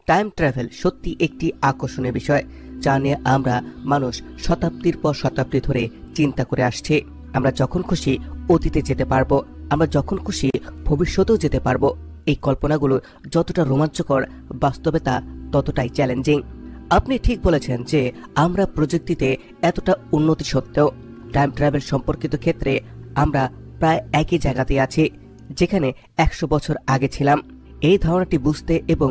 Time travel সত্যি একটি আকর্ষণীয় বিষয়, যা নিয়ে আমরা মানুষ শতাব্দীর পর শতাব্দী ধরে চিন্তা করে আসছে। আমরা যখন খুশি অতীতে যেতে পারবো, আমরা যখন খুশি ভবিষ্যতেও যেতে পারবো। এই কল্পনাগুলো যতটা রোমাঞ্চকর, বাস্তবে তা ততটাই চ্যালেঞ্জিং। আপনি ঠিক বলেছেন যে আমরা প্রযুক্তিতে এতটা উন্নতি সত্ত্বেও টাইম ট্রাভেল সম্পর্কিত ক্ষেত্রে আমরা প্রায় একই জায়গাতে আছি যেখানে 100 বছর আগে ছিলাম। এই ধারণাটি বুঝতে এবং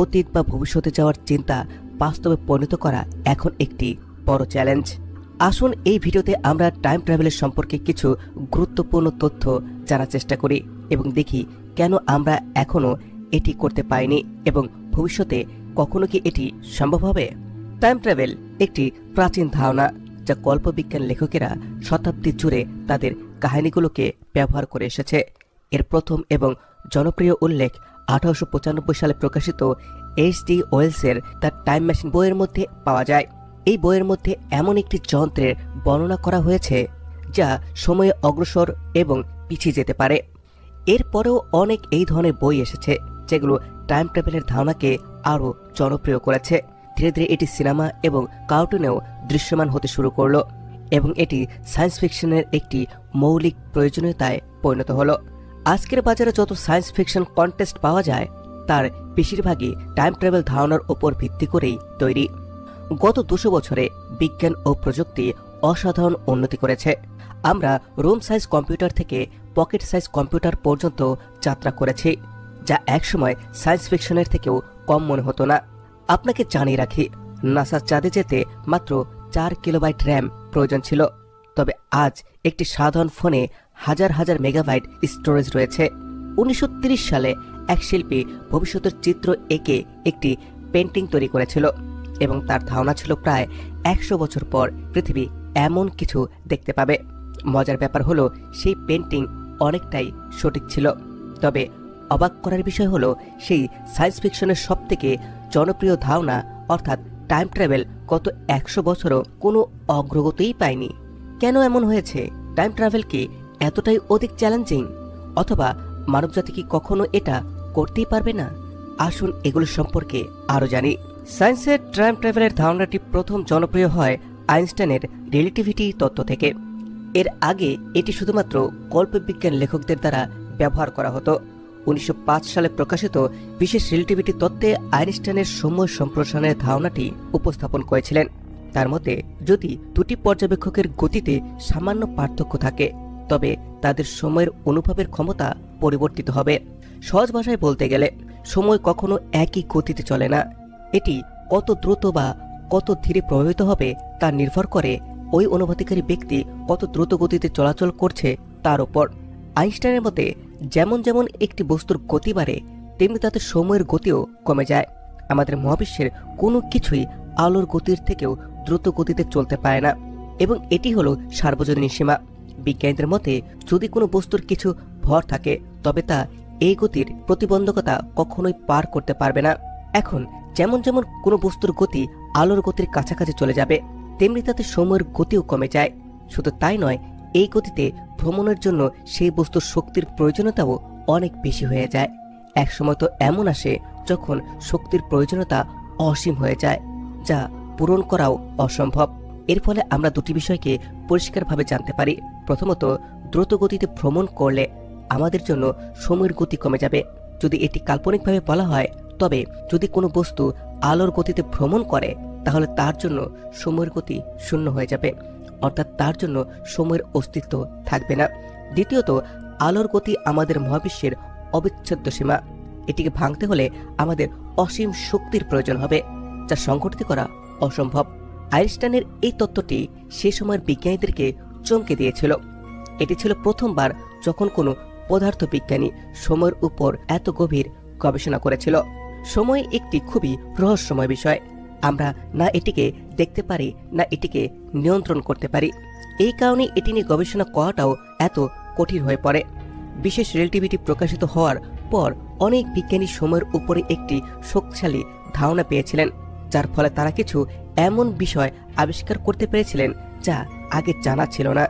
অতীত বা ভবিষ্যতে যাওয়ার চিন্তা বাস্তবে পরিণত করা এখন একটি বড় চ্যালেঞ্জ। আসুন এই ভিডিওতে আমরা টাইম ট্রাভেলের সম্পর্কে কিছু গুরুত্বপূর্ণ তথ্য জানার চেষ্টা করি এবং দেখি কেন আমরা এখনো এটি করতে পারিনি এবং ভবিষ্যতে কখনো কি এটি সম্ভব হবে। টাইম ট্রাভেল একটি প্রাচীন ধারণা যা কল্পবিজ্ঞান লেখকেরা শতাব্দী জুড়ে তাদের কাহিনীগুলোকে ব্যবহার করে এসেছে। এর প্রথম এবং জনপ্রিয় উল্লেখ 1895 সালে প্রকাশিত H.G. ওয়েলসের দ্য টাইম মেশিন বইয়ের মধ্যে পাওয়া যায়। এই বইয়ের মধ্যে এমন একটি যন্ত্রের বর্ণনা করা হয়েছে যা সময়ে অগ্রসর এবং পিছিয়ে যেতে পারে। এরপরেও অনেক এই ধরনের বই এসেছে যেগুলো টাইম ট্রাভেলের ধারণাকে আরও জনপ্রিয় করেছে। ধীরে ধীরে এটি সিনেমা এবং কার্টুনেও দৃশ্যমান হতে শুরু করলো এবং এটি সায়েন্স ফিকশনের একটি মৌলিক প্রয়োজনীয়তায় পরিণত হলো। আজকের বাজারে যত সায়েন্স ফিকশন কন্টেস্ট পাওয়া যায় তার বেশিরভাগই টাইম ট্রাভেল ধারণার উপর ভিত্তি করেই তৈরি। গত 200 বছরে বিজ্ঞান ও প্রযুক্তি অসাধারণ উন্নতি করেছে। আমরা রুম সাইজ কম্পিউটার থেকে পকেট সাইজ কম্পিউটার পর্যন্ত যাত্রা করেছি, যা একসময় সায়েন্স ফিকশনের থেকেও কম মনে হতো না। আপনাকে জানিয়ে রাখি, নাসা চাঁদে যেতে মাত্র 4 কিলোবাইট র্যাম প্রয়োজন ছিল, তবে আজ একটি সাধারণ ফোনে হাজার হাজার মেগাবাইট স্টোরেজ রয়েছে। 1930 সালে এক শিল্পী ভবিষ্যতের চিত্র এঁকে একটি পেন্টিং তৈরি করেছিল এবং তার ধারণা ছিল প্রায় 100 বছর পর পৃথিবী এমন কিছু দেখতে পাবে। মজার ব্যাপার হলো সেই পেন্টিং অনেকটাই সঠিক ছিল, তবে অবাক করার বিষয় হলো সেই সায়েন্স ফিকশনের সবথেকে জনপ্রিয় ধারণা অর্থাৎ টাইম ট্রাভেল গত 100 বছরও কোনো অগ্রগতিই পায়নি। কেন এমন হয়েছে? টাইম ট্রাভেল কি এতটাই অধিক চ্যালেঞ্জিং, অথবা মানবজাতি কি কখনো এটা করতেই পারবে না? আসুন এগুলো সম্পর্কে আরও জানি। সায়েন্সের টাইম ট্রাভেলের ধারণাটি প্রথম জনপ্রিয় হয় আইনস্টাইনের রিলেটিভিটি তত্ত্ব থেকে। এর আগে এটি শুধুমাত্র কল্পবিজ্ঞান লেখকদের দ্বারা ব্যবহার করা হতো। 1905 সালে প্রকাশিত বিশেষ রিলেটিভিটি তত্ত্বে আইনস্টাইনের সময় সম্প্রসারণের ধারণাটি উপস্থাপন করেছিলেন। তার মতে যদি দুটি পর্যবেক্ষকের গতিতে সামান্য পার্থক্য থাকে তবে তাদের সময়ের অনুভবের ক্ষমতা পরিবর্তিত হবে। সহজ ভাষায় বলতে গেলে সময় কখনো একই গতিতে চলে না। এটি কত দ্রুত বা কত ধীরে প্রভাবিত হবে তা নির্ভর করে ওই অনুভূতিকারী ব্যক্তি কত দ্রুত গতিতে চলাচল করছে তার উপর। আইনস্টাইনের মতে যেমন যেমন একটি বস্তুর গতি বাড়ে তেমনি তাতে সময়ের গতিও কমে যায়। আমাদের মহাবিশ্বের কোনো কিছুই আলোর গতির থেকেও দ্রুত গতিতে চলতে পারে না এবং এটি হলো সার্বজনীন সীমা। বিজ্ঞানীদের মতে যদি কোনো বস্তুর কিছু ভর থাকে তবে তা এই গতির প্রতিবন্ধকতা কখনোই পার করতে পারবে না। এখন যেমন যেমন কোনো বস্তুর গতি আলোর গতির কাছাকাছি চলে যাবে তেমনি তাতে সময়ের গতিও কমে যায়। শুধু তাই নয়, এই গতিতে ভ্রমণের জন্য সেই বস্তুর শক্তির প্রয়োজনীয়তাও অনেক বেশি হয়ে যায়। একসময় তো এমন আসে যখন শক্তির প্রয়োজনীয়তা অসীম হয়ে যায়, যা পূরণ করাও অসম্ভব। এর ফলে আমরা দুটি বিষয়কে পরিষ্কারভাবে জানতে পারি। প্রথমত, দ্রুত গতিতে ভ্রমণ করলে আমাদের জন্য সময়ের গতি কমে যাবে। যদি এটি কাল্পনিকভাবে বলা হয়, তবে যদি কোনো বস্তু আলোর গতিতে ভ্রমণ করে তাহলে তার জন্য সময়ের গতি শূন্য হয়ে যাবে, অর্থাৎ তার জন্য সময়ের অস্তিত্ব থাকবে না। দ্বিতীয়ত, আলোর গতি আমাদের মহাবিশ্বের অবিচ্ছেদ্য সীমা। এটিকে ভাঙতে হলে আমাদের অসীম শক্তির প্রয়োজন হবে, যা সংঘটিত করা অসম্ভব। আইনস্টাইনের এই তত্ত্বটি সে সময়ের বিজ্ঞানীদেরকে চমকে দিয়েছিল। এটি ছিল প্রথমবার যখন কোনো পদার্থবিজ্ঞানী সময়ের উপর এত গভীর গবেষণা করেছিল। সময় একটি খুবই রহস্যময় বিষয়। আমরা না এটিকে দেখতে পারি না এটিকে নিয়ন্ত্রণ করতে পারি। এই কারণে এটি নিয়ে গবেষণা করাটাও এত কঠিন হয়ে পড়ে। বিশেষ রিলেটিভিটি প্রকাশিত হওয়ার পর অনেক বিজ্ঞানী সময়ের উপরে একটি শক্তিশালী ধারণা পেয়েছিলেন, যার ফলে তারা কিছু এমন বিষয় আবিষ্কার করতে পেরেছিলেন যা আগে জানা ছিল না।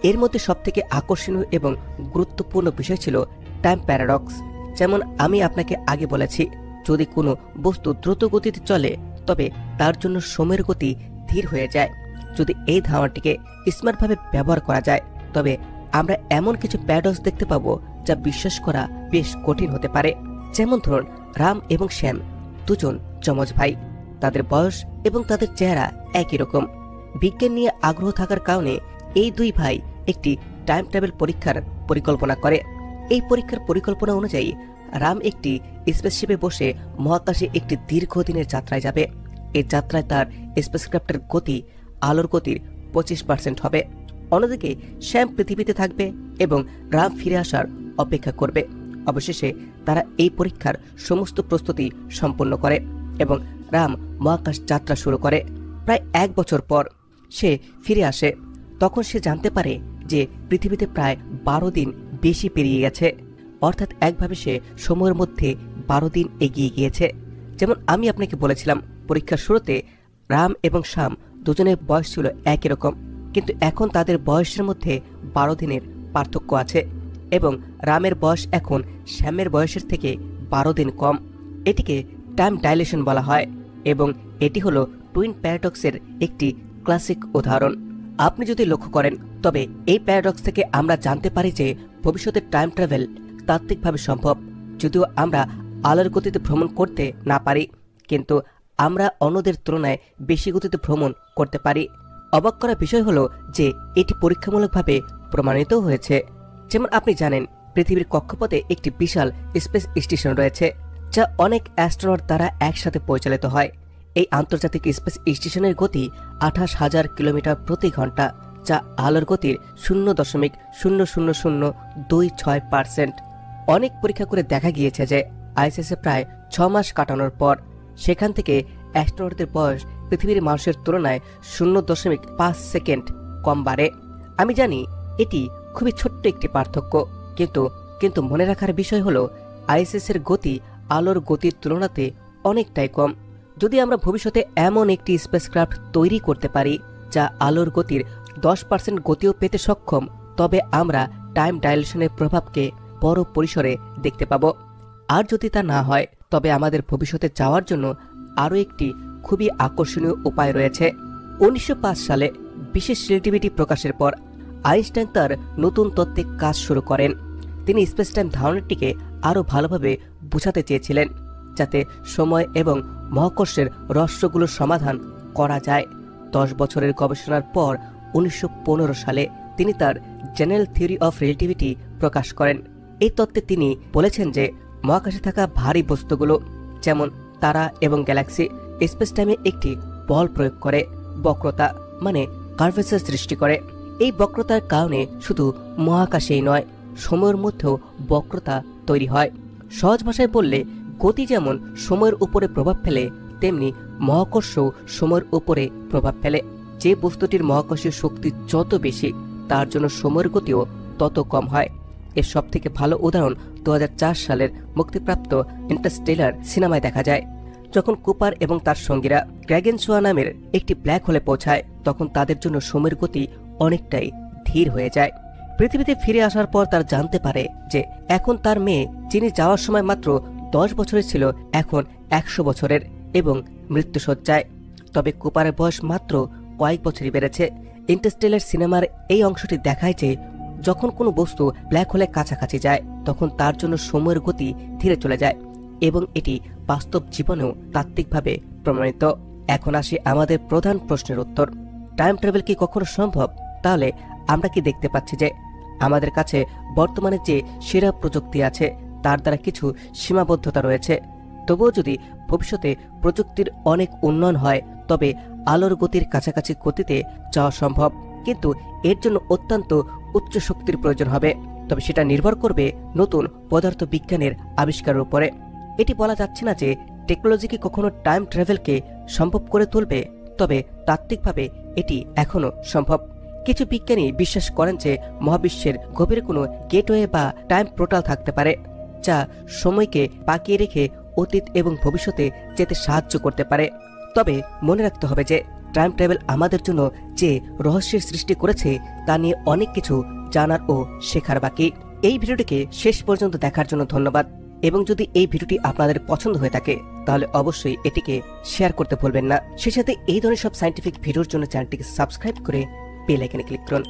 এর মধ্যে সবথেকে আকর্ষণীয় এবং গুরুত্বপূর্ণ বিষয় ছিল টাইম প্যারাডক্স। যেমন আমি আপনাকে আগে বলেছি, যদি কোনো বস্তু দ্রুত গতিতে চলে তবে তার জন্য সময়ের গতি ধীর হয়ে যায়। যদি এই ধারণাটিকে স্মার্টভাবে ব্যবহার করা যায় তবে আমরা এমন কিছু প্যারাডক্স দেখতে পাবো যা বিশ্বাস করা বেশ কঠিন হতে পারে। যেমন ধরুন, রাম এবং শ্যাম দুজন যমজ ভাই, তাদের বয়স এবং তাদের চেহারা একই রকম। বিজ্ঞান নিয়ে আগ্রহ থাকার কারণে এই দুই ভাই একটি টাইম ট্রাভেল পরীক্ষার পরিকল্পনা করে। এই পরীক্ষার পরিকল্পনা অনুযায়ী রাম একটি স্পেসশিপে বসে মহাকাশে একটি দীর্ঘদিনের যাত্রায় যাবে। এই যাত্রায় তার স্পেসক্রাফটের গতি আলোর গতির 25% হবে। অন্যদিকে শ্যাম পৃথিবীতে থাকবে এবং রাম ফিরে আসার অপেক্ষা করবে। অবশেষে তারা এই পরীক্ষার সমস্ত প্রস্তুতি সম্পন্ন করে এবং রাম মহাকাশ যাত্রা শুরু করে। প্রায় 1 বছর পর সে ফিরে আসে। তখন সে জানতে পারে যে পৃথিবীতে প্রায় 12 দিন বেশি পেরিয়ে গেছে, অর্থাৎ একভাবে সে সময়ের মধ্যে 12 দিন এগিয়ে গিয়েছে। যেমন আমি আপনাকে বলেছিলাম, পরীক্ষার শুরুতে রাম এবং শ্যাম দুজনের বয়স ছিল একই রকম, কিন্তু এখন তাদের বয়সের মধ্যে 12 দিনের পার্থক্য আছে এবং রামের বয়স এখন শ্যামের বয়সের থেকে 12 দিন কম। এটিকে টাইম ডাইলেশন বলা হয় এবং এটি হলো টুইন প্যারাডক্সের একটি ক্লাসিক উদাহরণ। আপনি যদি লক্ষ্য করেন তবে এই প্যারাডক্স থেকে আমরা জানতে পারি যে ভবিষ্যতের টাইম ট্রাভেল তাত্ত্বিকভাবে সম্ভব। যদিও আমরা আলোর গতিতে ভ্রমণ করতে না পারি, কিন্তু আমরা অন্যদের তুলনায় বেশি গতিতে ভ্রমণ করতে পারি। অবাক করা বিষয় হলো যে এটি পরীক্ষামূলকভাবে প্রমাণিত হয়েছে। যেমন আপনি জানেন, পৃথিবীর কক্ষপথে একটি বিশাল স্পেস স্টেশন রয়েছে যা অনেক অ্যাস্ট্রোনট দ্বারা একসাথে পরিচালিত হয়। এই আন্তর্জাতিক স্পেস স্টেশনের গতি 28,000 কিলোমিটার প্রতি ঘন্টা, যা আলোর গতির 0.00026%। অনেক পরীক্ষা করে দেখা গিয়েছে যে আইএসএসে প্রায় 6 মাস কাটানোর পর সেখান থেকে অ্যাস্ট্রোনটদের বয়স পৃথিবীর মানুষের তুলনায় 0.5 সেকেন্ড কম বাড়ে। আমি জানি এটি খুবই ছোট্ট একটি পার্থক্য, কিন্তু মনে রাখার বিষয় হলো আইএসএস এর গতি আলোর গতির তুলনাতে অনেকটাই কম। যদি আমরা ভবিষ্যতে এমন একটি স্পেসক্রাফট তৈরি করতে পারি যা আলোর গতির 10% গতিও পেতে সক্ষম, তবে আমরা টাইম ডাইলেশনের প্রভাবকে বড় পরিসরে দেখতে পাব। আর যদি তা না হয় তবে আমাদের ভবিষ্যতে যাওয়ার জন্য আরও একটি খুবই আকর্ষণীয় উপায় রয়েছে। 1905 সালে বিশেষ রিলেটিভিটি প্রকাশের পর আইনস্টাইন তার নতুন তত্ত্বে কাজ শুরু করেন। তিনি স্পেস টাইম ধারণাটিকে আরও ভালোভাবে বোঝাতে চেয়েছিলেন যাতে সময় এবং মহাকর্ষের রহস্যগুলোর সমাধান করা যায়। 10 বছরের গবেষণার পর 1915 সালে তিনি তার জেনারেল থিওরি অফ রিলেটিভিটি প্রকাশ করেন। এই তত্ত্বে তিনি বলেছেন যে মহাকাশে থাকা ভারী বস্তুগুলো যেমন তারা এবং গ্যালাক্সি স্পেস টাইমে একটি বল প্রয়োগ করে বক্রতা মানে কার্ভেচার সৃষ্টি করে। এই বক্রতার কারণে শুধু মহাকাশেই নয়, সময়ের মধ্যেও বক্রতা তৈরি হয়। সহজ ভাষায় বললে, গতি যেমন সময়ের উপরে প্রভাব ফেলে তেমনি মহাকর্ষও সময়ের উপরে প্রভাব ফেলে। যে বস্তুটির মহাকর্ষীয় শক্তি যত বেশি তার জন্য সময়ের গতিও তত কম হয়। এর সব থেকে ভালো উদাহরণ 2004 সালের মুক্তিপ্রাপ্ত ইন্টারস্টেলার সিনেমায় দেখা যায়। যখন কুপার এবং তার সঙ্গীরা গ্র্যাগেনসোয়া নামের একটি ব্ল্যাক হোলে পৌঁছায় তখন তাদের জন্য সময়ের গতি অনেকটাই ধীর হয়ে যায়। পৃথিবীতে ফিরে আসার পর তার জানতে পারে যে এখন তার মেয়ে, যিনি যাওয়ার সময় মাত্র 10 বছরের ছিল, এখন 100 বছরের এবং মৃত্যুশয্যায়। তবে কুপারের বয়স মাত্র কয়েক বছরই বেড়েছে। ইন্টারস্টেলার সিনেমার এই অংশটি দেখায় যে যখন কোনো বস্তু ব্ল্যাক হোলের কাছাকাছি যায় তখন তার জন্য সময়ের গতি ধীরে চলে যায় এবং এটি বাস্তব জীবনেও তাত্ত্বিকভাবে প্রমাণিত। এখন আসি আমাদের প্রধান প্রশ্নের উত্তর, টাইম ট্রাভেল কি কখনো সম্ভব? তাহলে আমরা কি দেখতে পাচ্ছি যে আমাদের কাছে বর্তমানে যে সেরা প্রযুক্তি আছে তার দ্বারা কিছু সীমাবদ্ধতা রয়েছে। তবুও যদি ভবিষ্যতে প্রযুক্তির অনেক উন্নয়ন হয় তবে আলোর গতির কাছাকাছি গতিতে যাওয়া সম্ভব, কিন্তু এর জন্য অত্যন্ত উচ্চ শক্তির প্রয়োজন হবে। তবে সেটা নির্ভর করবে নতুন পদার্থ বিজ্ঞানের আবিষ্কারের উপরে। এটি বলা যাচ্ছে না যে টেকনোলজি কি কখনো টাইম ট্রাভেলকে সম্ভব করে তুলবে, তবে তাত্ত্বিকভাবে এটি এখনো সম্ভব। কিছু বিজ্ঞানী বিশ্বাস করেন যে মহাবিশ্বের গভীরে কোনো গেটওয়ে বা টাইম পোর্টাল থাকতে পারে যা সময়কে পাকিয়ে রেখে অতীত এবং ভবিষ্যতে যেতে সাহায্য করতে পারে। তবে মনে রাখতে হবে যে টাইম ট্রাভেল আমাদের জন্য যে রহস্যের সৃষ্টি করেছে তা নিয়ে অনেক কিছু জানার ও শেখার বাকি। এই ভিডিওটিকে শেষ পর্যন্ত দেখার জন্য ধন্যবাদ। এবং যদি এই ভিডিওটি আপনাদের পছন্দ হয়ে থাকে তাহলে অবশ্যই এটিকে শেয়ার করতে ভুলবেন না। সেই সাথে এই ধরনের সব সায়েন্টিফিক ভিডিওর জন্য চ্যানেলটিকে সাবস্ক্রাইব করে বেল আইকনে ক্লিক করুন।